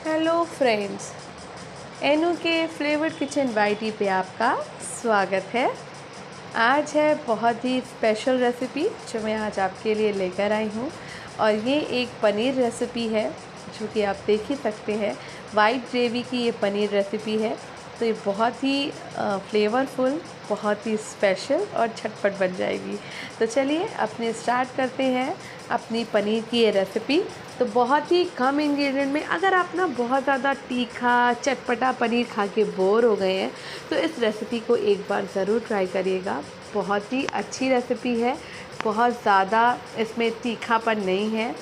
Hello friends, Inu के flavoured kitchen YT पे आपका स्वागत है। आज है बहुत ही स्पेशल रेसिपी जो मैं आज आपके लिए लेकर आई हूँ और ये एक पनीर रेसिपी है जो कि आप देख ही सकते हैं। वाइट ग्रेवी की ये पनीर रेसिपी है, तो ये बहुत ही फ्लेवरफुल, बहुत ही स्पेशल और झटपट बन जाएगी। तो चलिए अपने स्टार्ट करते हैं अपनी पनीर की ये रेसिपी। तो बहुत ही कम इंग्रेडिएंट में, अगर आप ना बहुत ज़्यादा तीखा चटपटा पनीर खा के बोर हो गए हैं तो इस रेसिपी को एक बार ज़रूर ट्राई करिएगा। बहुत ही अच्छी रेसिपी है, बहुत ज़्यादा इसमें तीखापन नहीं है।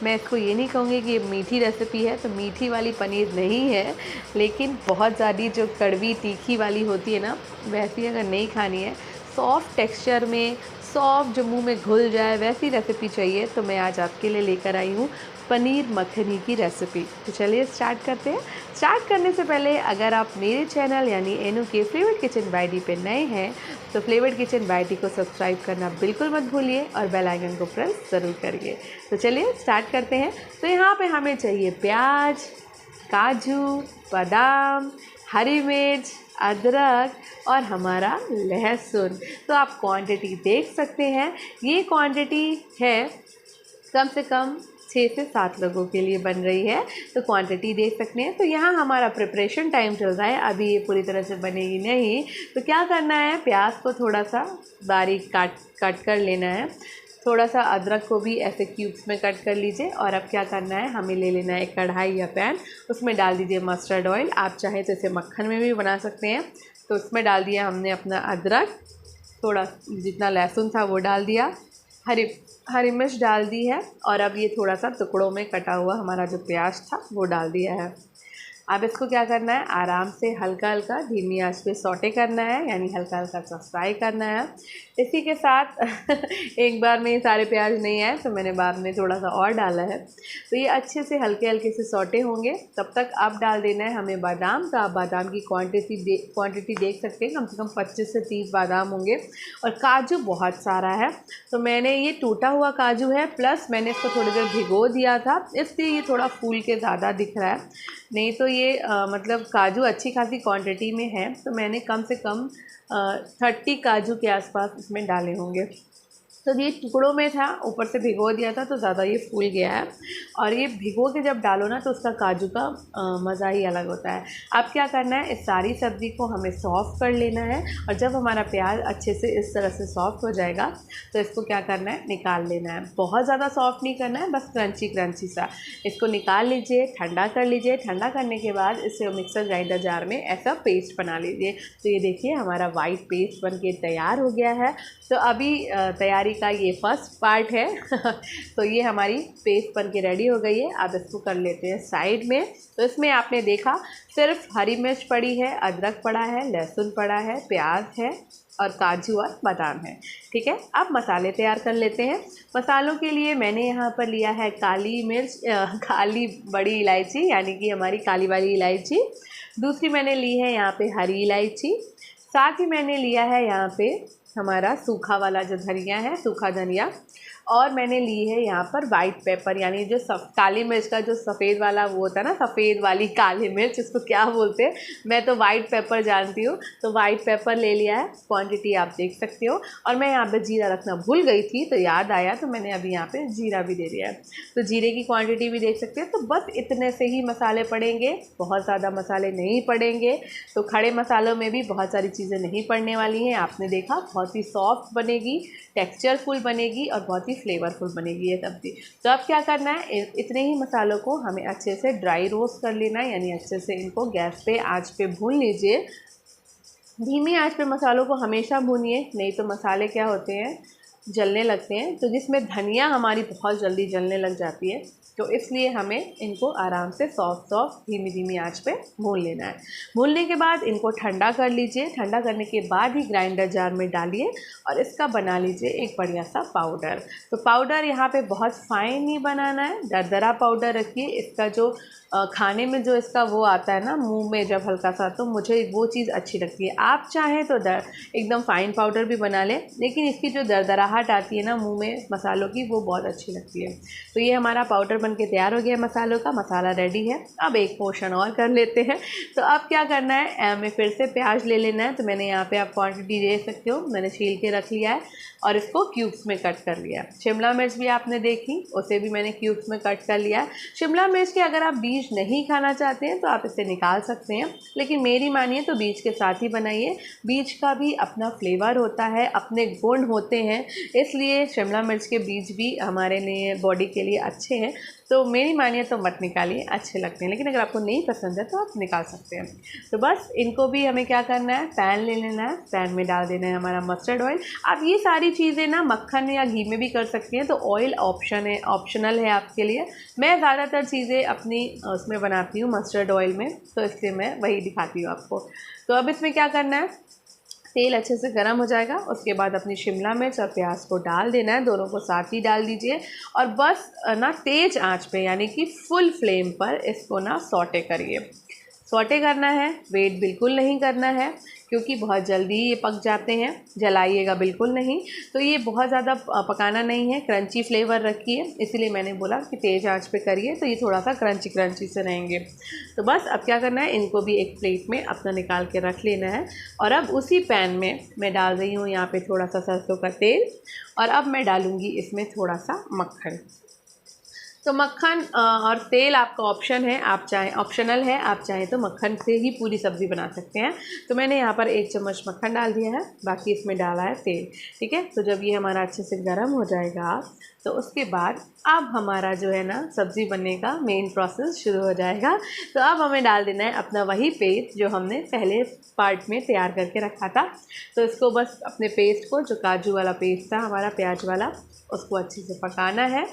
मैं इसको ये नहीं कहूँगी कि ये मीठी रेसिपी है, तो मीठी वाली पनीर नहीं है, लेकिन बहुत ज़्यादा जो कड़वी तीखी वाली होती है ना, वैसी अगर नहीं खानी है, सॉफ्ट टेक्सचर में, सॉफ्ट जो मुंह में घुल जाए वैसी रेसिपी चाहिए, तो मैं आज आपके लिए लेकर आई हूँ पनीर मखनी की रेसिपी। तो चलिए स्टार्ट करते हैं। स्टार्ट करने से पहले अगर आप मेरे चैनल यानी एनू के फ्लेवर्ड किचन वाईटी पे नए हैं तो फ्लेवर्ड किचन वाईटी को सब्सक्राइब करना बिल्कुल मत भूलिए और बेल आइकन को प्रेस ज़रूर करिए। तो चलिए स्टार्ट करते हैं। तो यहाँ पे हमें चाहिए प्याज, काजू, बादाम, हरी मिर्च, अदरक और हमारा लहसुन। तो आप क्वांटिटी देख सकते हैं, ये क्वांटिटी है कम से कम 6 से 7 लोगों के लिए बन रही है, तो क्वांटिटी देख सकते हैं। तो यहाँ हमारा प्रिपरेशन टाइम चल रहा है, अभी ये पूरी तरह से बनेगी नहीं। तो क्या करना है, प्याज को थोड़ा सा बारीक काट कर लेना है। थोड़ा सा अदरक को भी ऐसे क्यूब्स में कट कर लीजिए। और अब क्या करना है, हमें ले लेना है एक कढ़ाई या पैन, उसमें डाल दीजिए मस्टर्ड ऑयल। आप चाहें तो इसे मक्खन में भी बना सकते हैं। तो उसमें डाल दिया हमने अपना अदरक, थोड़ा जितना लहसुन था वो डाल दिया, हरी मिर्च डाल दी है, और अब ये थोड़ा सा टुकड़ों में कटा हुआ हमारा जो प्याज था वो डाल दिया है। अब इसको क्या करना है, आराम से हल्का हल्का धीमी आंच पे सौटे करना है, यानी हल्का हल्का सा फ्राई करना है। इसी के साथ एक बार में ये सारे प्याज नहीं आए तो मैंने बाद में थोड़ा सा और डाला है। तो ये अच्छे से हल्के हल्के से सौटे होंगे, तब तक अब डाल देना है हमें बादाम। तो आप बादाम की क्वांटिटी देख सकते हैं, कम से कम 25 से 30 बादाम होंगे। और काजू बहुत सारा है, तो मैंने ये टूटा हुआ काजू है, प्लस मैंने इसको थोड़ी देर भिगो दिया था, इसलिए ये थोड़ा फूल के ज़्यादा दिख रहा है। नहीं तो ये मतलब काजू अच्छी खासी क्वांटिटी में है, तो मैंने कम से कम 30 काजू के आसपास इसमें डाले होंगे। तो ये टुकड़ों में था, ऊपर से भिगो दिया था तो ज़्यादा ये फूल गया है। और ये भिगो के जब डालो ना तो उसका काजू का मज़ा ही अलग होता है। अब क्या करना है, इस सारी सब्ज़ी को हमें सॉफ्ट कर लेना है। और जब हमारा प्याज अच्छे से इस तरह से सॉफ्ट हो जाएगा तो इसको क्या करना है, निकाल लेना है। बहुत ज़्यादा सॉफ्ट नहीं करना है, बस क्रंची क्रंची सा। इसको निकाल लीजिए, ठंडा कर लीजिए। ठंडा करने के बाद इसे मिक्सर ग्राइंडर जार में ऐसा पेस्ट बना लीजिए। तो ये देखिए हमारा वाइट पेस्ट बन के तैयार हो गया है। तो अभी तैयारी का ये फर्स्ट पार्ट है तो ये हमारी पेस्ट बन के रेडी हो गई है। अब इसको कर लेते हैं साइड में। तो इसमें आपने देखा सिर्फ हरी मिर्च पड़ी है, अदरक पड़ा है, लहसुन पड़ा है, प्याज है और काजू और बादाम है। ठीक है, अब मसाले तैयार कर लेते हैं। मसालों के लिए मैंने यहाँ पर लिया है काली बड़ी इलायची, यानी कि हमारी काली वाली इलायची। दूसरी मैंने ली है यहाँ पे हरी इलायची। साथ ही मैंने लिया है यहाँ पे हमारा सूखा वाला जो धनिया है, सूखा धनिया। और मैंने ली है यहाँ पर वाइट पेपर, यानी जो काली मिर्च का जो सफ़ेद वाला वो होता है ना, सफ़ेद वाली काली मिर्च, इसको क्या बोलते हैं, मैं तो वाइट पेपर जानती हूँ। तो वाइट पेपर ले लिया है, क्वांटिटी आप देख सकते हो। और मैं यहाँ पे जीरा रखना भूल गई थी, तो याद आया, तो मैंने अभी यहाँ पे जीरा भी दे दिया है। तो जीरे की क्वांटिटी भी देख सकते हो। तो बस इतने से ही मसाले पड़ेंगे, बहुत ज़्यादा मसाले नहीं पड़ेंगे। तो खड़े मसालों में भी बहुत सारी चीज़ें नहीं पड़ने वाली हैं। आपने देखा बहुत ही सॉफ्ट बनेगी, टेक्सचरफुल बनेगी और बहुत ही फ्लेवरफुल बनेगी ये सब्ज़ी। तो अब क्या करना है, इतने ही मसालों को हमें अच्छे से ड्राई रोस्ट कर लेना है, यानी अच्छे से इनको गैस पे आंच पे भून लीजिए। धीमी आंच पे मसालों को हमेशा भूनिए, नहीं तो मसाले क्या होते हैं, जलने लगते हैं। तो जिसमें धनिया हमारी बहुत जल्दी जलने लग जाती है, तो इसलिए हमें इनको आराम से सॉफ्ट धीमी धीमी आंच पे भून लेना है। भूनने के बाद इनको ठंडा कर लीजिए। ठंडा करने के बाद ही ग्राइंडर जार में डालिए और इसका बना लीजिए एक बढ़िया सा पाउडर। तो पाउडर यहाँ पे बहुत फाइन नहीं बनाना है, दरदरा पाउडर रखिए। इसका जो खाने में जो इसका वो आता है ना मुंह में जब हल्का सा, तो मुझे वो चीज़ अच्छी लगती है। आप चाहें तो एकदम फाइन पाउडर भी बना लें, लेकिन इसकी जो दरदराहट आती है ना मुंह में मसालों की, वो बहुत अच्छी लगती है। तो ये हमारा पाउडर बन के तैयार हो गया मसालों का, मसाला रेडी है। अब एक पोर्शन और कर लेते हैं। तो अब क्या करना है, हमें फिर से प्याज ले लेना है। तो मैंने यहाँ पे आप क्वांटिटी दे सकते हो, मैंने छील के रख लिया है और इसको क्यूब्स में कट कर लिया है। शिमला मिर्च भी आपने देखी, उसे भी मैंने क्यूब्स में कट कर लिया है। शिमला मिर्च के अगर आप बीज नहीं खाना चाहते हैं तो आप इसे निकाल सकते हैं, लेकिन मेरी मानिए तो बीज के साथ ही बनाइए। बीज का भी अपना फ्लेवर होता है, अपने गुण होते हैं, इसलिए शिमला मिर्च के बीज भी हमारे लिए बॉडी के लिए अच्छे हैं। तो मेरी मानिए तो मत निकालिए, अच्छे लगते हैं, लेकिन अगर आपको नहीं पसंद है तो आप निकाल सकते हैं। तो बस इनको भी हमें क्या करना है, पैन ले लेना है, पैन में डाल देना है हमारा मस्टर्ड ऑयल। आप ये सारी चीज़ें ना मक्खन या घी में भी कर सकती हैं, तो ऑयल ऑप्शनल है आपके लिए। मैं ज़्यादातर चीज़ें अपनी उसमें बनाती हूँ मस्टर्ड ऑयल में, तो इसलिए मैं वही दिखाती हूँ आपको। तो अब इसमें क्या करना है, तेल अच्छे से गर्म हो जाएगा, उसके बाद अपनी शिमला मिर्च और प्याज को डाल देना है, दोनों को साथ ही डाल दीजिए और बस ना तेज़ आंच पे यानी कि फुल फ्लेम पर इसको ना सौटे करिए। सौटे करना है, वेट बिल्कुल नहीं करना है, क्योंकि बहुत जल्दी ये पक जाते हैं, जलाइएगा बिल्कुल नहीं। तो ये बहुत ज़्यादा पकाना नहीं है, क्रंची फ्लेवर रखिए, इसीलिए मैंने बोला कि तेज़ आंच पे करिए, तो ये थोड़ा सा क्रंची से रहेंगे। तो बस अब क्या करना है, इनको भी एक प्लेट में अपना निकाल के रख लेना है। और अब उसी पैन में मैं डाल रही हूँ यहाँ पे थोड़ा सा सरसों का तेल, और अब मैं डालूँगी इसमें थोड़ा सा मक्खन। तो मक्खन और तेल आपका ऑप्शनल है, आप चाहें तो मक्खन से ही पूरी सब्ज़ी बना सकते हैं। तो मैंने यहाँ पर 1 चम्मच मक्खन डाल दिया है, बाकी इसमें डाला है तेल। ठीक है, तो जब ये हमारा अच्छे से गर्म हो जाएगा तो उसके बाद अब हमारा जो है ना सब्ज़ी बनने का मेन प्रोसेस शुरू हो जाएगा। तो अब हमें डाल देना है अपना वही पेस्ट जो हमने पहले पार्ट में तैयार करके रखा था। तो इसको बस अपने पेस्ट को, जो काजू वाला पेस्ट था हमारा प्याज वाला, उसको अच्छे से पकाना है।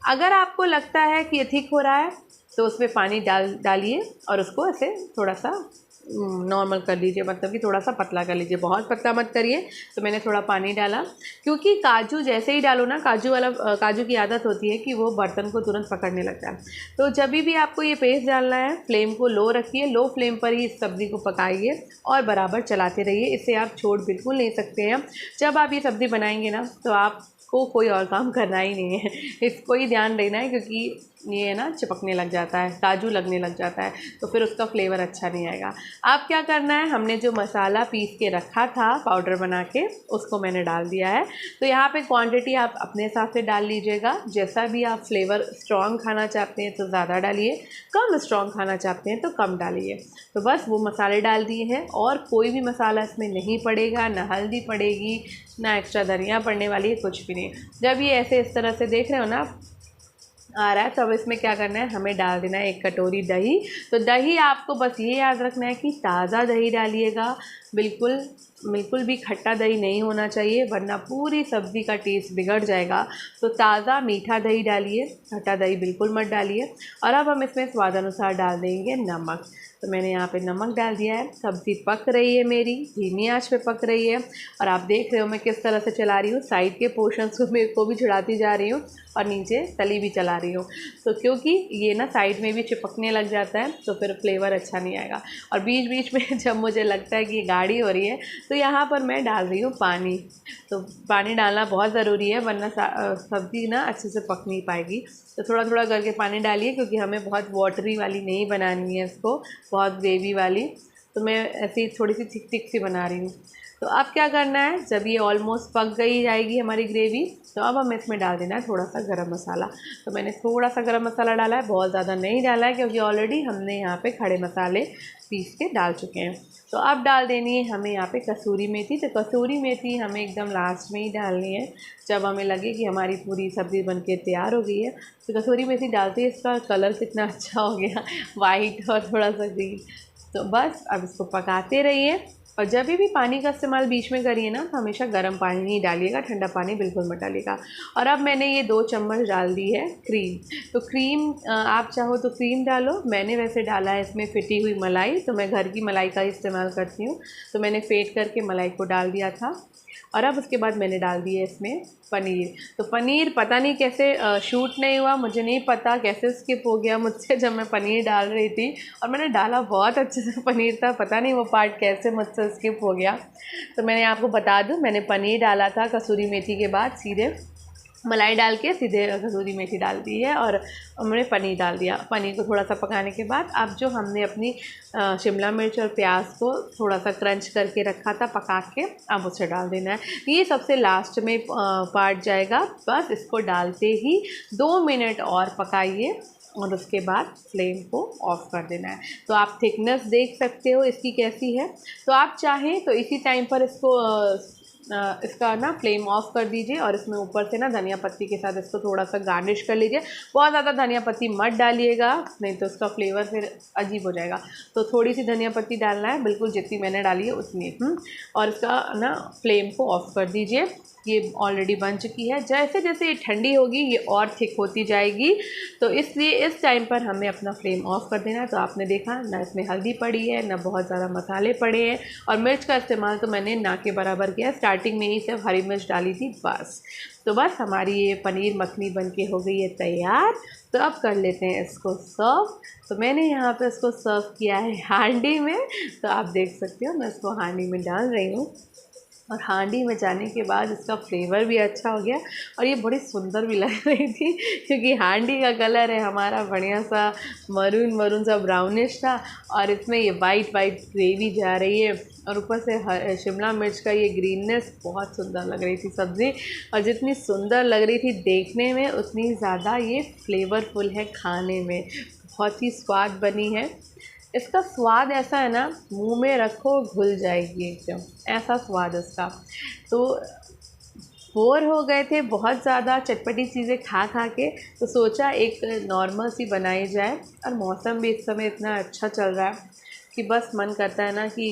अगर आपको लगता है कि ये थिक हो रहा है तो उसमें पानी डालिए और उसको ऐसे थोड़ा सा नॉर्मल कर लीजिए, मतलब कि थोड़ा सा पतला कर लीजिए, बहुत पतला मत करिए। तो मैंने थोड़ा पानी डाला, क्योंकि काजू जैसे ही डालो ना, काजू की आदत होती है कि वो बर्तन को तुरंत पकड़ने लगता है। तो जब भी आपको ये पेस्ट डालना है, फ्लेम को लो रखिए, लो फ्लेम पर ही इस सब्ज़ी को पकाइए और बराबर चलाते रहिए, इसे आप छोड़ बिल्कुल नहीं सकते हैं। जब आप ये सब्ज़ी बनाएंगे ना तो आपको कोई और काम करना ही नहीं है, इसको ही ध्यान देना है, क्योंकि ये ना चिपकने लग जाता है, काजू लगने लग जाता है, तो फिर उसका फ्लेवर अच्छा नहीं आएगा। आप क्या करना है, हमने जो मसाला पीस के रखा था पाउडर बना के, उसको मैंने डाल दिया है। तो यहाँ पे क्वांटिटी आप अपने हिसाब से डाल लीजिएगा, जैसा भी आप फ्लेवर स्ट्रॉन्ग खाना चाहते हैं तो ज़्यादा डालिए, कम स्ट्रॉन्ग खाना चाहते हैं तो कम डालिए। तो बस वो मसाले डाल दिए हैं, और कोई भी मसाला इसमें नहीं पड़ेगा, ना हल्दी पड़ेगी, ना एक्स्ट्रा धनिया पड़ने वाली है, कुछ भी नहीं। जब ये ऐसे इस तरह से देख रहे हो ना आ रहा है, तो अब इसमें क्या करना है, हमें डाल देना है 1 कटोरी दही। तो दही आपको बस ये याद रखना है कि ताज़ा दही डालिएगा, बिल्कुल भी खट्टा दही नहीं होना चाहिए, वरना पूरी सब्ज़ी का टेस्ट बिगड़ जाएगा। तो ताज़ा मीठा दही डालिए, खट्टा दही बिल्कुल मत डालिए। और अब हम इसमें स्वाद अनुसार डाल देंगे नमक। तो मैंने यहाँ पे नमक डाल दिया है। सब्ज़ी पक रही है मेरी, धीमी आंच पे पक रही है, और आप देख रहे हो मैं किस तरह से चला रही हूँ, साइड के पोर्शंस को भी छुड़ाती जा रही हूँ और नीचे तली भी चला रही हूँ। तो क्योंकि ये ना साइड में भी चिपकने लग जाता है तो फिर फ्लेवर अच्छा नहीं आएगा। और बीच बीच में जब मुझे लगता है कि ये गाढ़ी हो रही है तो यहाँ पर मैं डाल रही हूँ पानी। तो पानी डालना बहुत ज़रूरी है, वरना सब्ज़ी ना अच्छे से पक नहीं पाएगी। तो थोड़ा थोड़ा करके पानी डालिए, क्योंकि हमें बहुत वाटरी वाली नहीं बनानी है इसको, बहुत ग्रेवी वाली। तो मैं ऐसी थोड़ी सी थिक थिक सी बना रही हूँ। तो अब क्या करना है, जब ये ऑलमोस्ट पक गई जाएगी हमारी ग्रेवी, तो अब हमें इसमें डाल देना है थोड़ा सा गरम मसाला। तो मैंने थोड़ा सा गरम मसाला डाला है, बहुत ज़्यादा नहीं डाला है, क्योंकि ऑलरेडी हमने यहाँ पे खड़े मसाले पीस के डाल चुके हैं। तो अब डाल देनी है हमें यहाँ पे कसूरी मेथी। तो कसूरी मेथी हमें एकदम लास्ट में ही डालनी है, जब हमें लगे कि हमारी पूरी सब्ज़ी बनके तैयार हो गई है। तो कसूरी मेथी डालते ही इसका कलर कितना अच्छा हो गया, वाइट और थोड़ा सा ग्रीन। तो बस अब इसको पकाते रहिए, और जब भी पानी का इस्तेमाल बीच में करिए ना तो हमेशा गर्म पानी ही डालिएगा, ठंडा पानी बिल्कुल मत डालिएगा। और अब मैंने ये 2 चम्मच डाल दी है क्रीम। तो क्रीम आप चाहो तो क्रीम डालो, मैंने वैसे डाला है इसमें फिटी हुई मलाई, तो मैं घर की मलाई का इस्तेमाल करती हूँ। तो मैंने फेंट करके मलाई को डाल दिया था, और अब उसके बाद मैंने डाल दिया इसमें पनीर। तो पनीर पता नहीं कैसे शूट नहीं हुआ, मुझे नहीं पता कैसे स्किप हो गया मुझसे जब मैं पनीर डाल रही थी, और मैंने डाला बहुत अच्छे से पनीर था, पता नहीं वो पार्ट कैसे मुझसे स्किप हो गया। तो मैंने आपको बता दूं, मैंने पनीर डाला था कसूरी मेथी के बाद सीधे, मलाई डाल के सीधे कसूरी मेथी डाल दी है और हमने पनीर डाल दिया। पनीर को थोड़ा सा पकाने के बाद अब जो हमने अपनी शिमला मिर्च और प्याज को थोड़ा सा क्रंच करके रखा था पका के, अब उसे डाल देना है। ये सबसे लास्ट में पार्ट जाएगा। बस इसको डालते ही 2 मिनट और पकाइए और उसके बाद फ्लेम को ऑफ़ कर देना है। तो आप थिकनेस देख सकते हो इसकी कैसी है। तो आप चाहें तो इसी टाइम पर इसका ना फ्लेम ऑफ कर दीजिए और इसमें ऊपर से ना धनिया पत्ती के साथ इसको थोड़ा सा गार्निश कर लीजिए। बहुत ज़्यादा धनिया पत्ती मत डालिएगा, नहीं तो उसका फ्लेवर फिर अजीब हो जाएगा। तो थोड़ी सी धनिया पत्ती डालना है, बिल्कुल जितनी मैंने डाली है उतनी। और इसका ना फ्लेम को ऑफ कर दीजिए। ये ऑलरेडी बन चुकी है। जैसे जैसे ये ठंडी होगी ये और थिक होती जाएगी, तो इसलिए इस टाइम पर हमें अपना फ्लेम ऑफ कर देना है। तो आपने देखा ना इसमें हल्दी पड़ी है, ना बहुत ज़्यादा मसाले पड़े हैं, और मिर्च का इस्तेमाल तो मैंने ना के बराबर किया। स्टार्टिंग में ही सिर्फ हरी मिर्च डाली थी बस। तो बस हमारी ये पनीर मखनी बन के हो गई है तैयार। तो अब कर लेते हैं इसको सर्व। तो मैंने यहाँ पे इसको सर्व किया है हांडी में। तो आप देख सकते हो मैं इसको हांडी में डाल रही हूँ, और हांडी में जाने के बाद इसका फ्लेवर भी अच्छा हो गया और ये बड़ी सुंदर भी लग रही थी, क्योंकि हांडी का कलर है हमारा बढ़िया सा मरून सा ब्राउनिश था, और इसमें ये वाइट ग्रेवी जा रही है, और ऊपर से शिमला मिर्च का ये ग्रीननेस बहुत सुंदर लग रही थी सब्ज़ी। और जितनी सुंदर लग रही थी देखने में उतनी ज़्यादा ये फ्लेवरफुल है खाने में। बहुत ही स्वाद बनी है। इसका स्वाद ऐसा है ना, मुंह में रखो घुल जाएगी एकदम, ऐसा स्वाद इसका। तो बोर हो गए थे बहुत ज़्यादा चटपटी चीज़ें खा खा के, तो सोचा एक नॉर्मल सी बनाई जाए। और मौसम भी इस समय इतना अच्छा चल रहा है कि बस मन करता है ना कि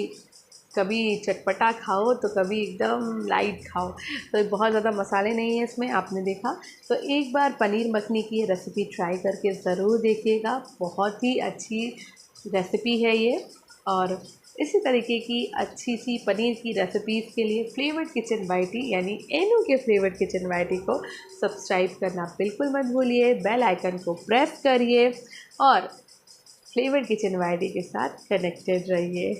कभी चटपटा खाओ तो कभी एकदम लाइट खाओ। तो बहुत ज़्यादा मसाले नहीं है इसमें, आपने देखा। तो एक बार पनीर मखनी की रेसिपी ट्राई करके ज़रूर देखिएगा, बहुत ही अच्छी रेसिपी है ये। और इसी तरीके की अच्छी सी पनीर की रेसिपीज़ के लिए फ्लेवर्ड किचन बाय टी यानी एनू के फ्लेवर्ड किचन बाय टी को सब्सक्राइब करना बिल्कुल मत भूलिए। बेल आइकन को प्रेस करिए और फ्लेवर्ड किचन बाय टी के साथ कनेक्टेड रहिए।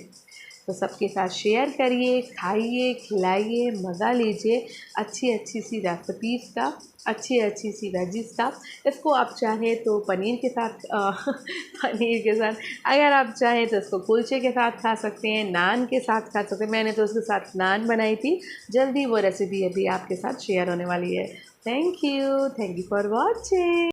तो सबके साथ शेयर करिए, खाइए, खिलाइए, मज़ा लीजिए अच्छी सी रेसिपीज़ का, अच्छी सी वेजिज़ का। इसको आप चाहें तो पनीर के साथ पनीर के साथ, अगर आप चाहें तो इसको कुलचे के साथ खा सकते हैं, नान के साथ खा सकते हैं। मैंने तो उसके साथ नान बनाई थी, जल्दी वो रेसिपी अभी आपके साथ शेयर होने वाली है। Thank you for watching.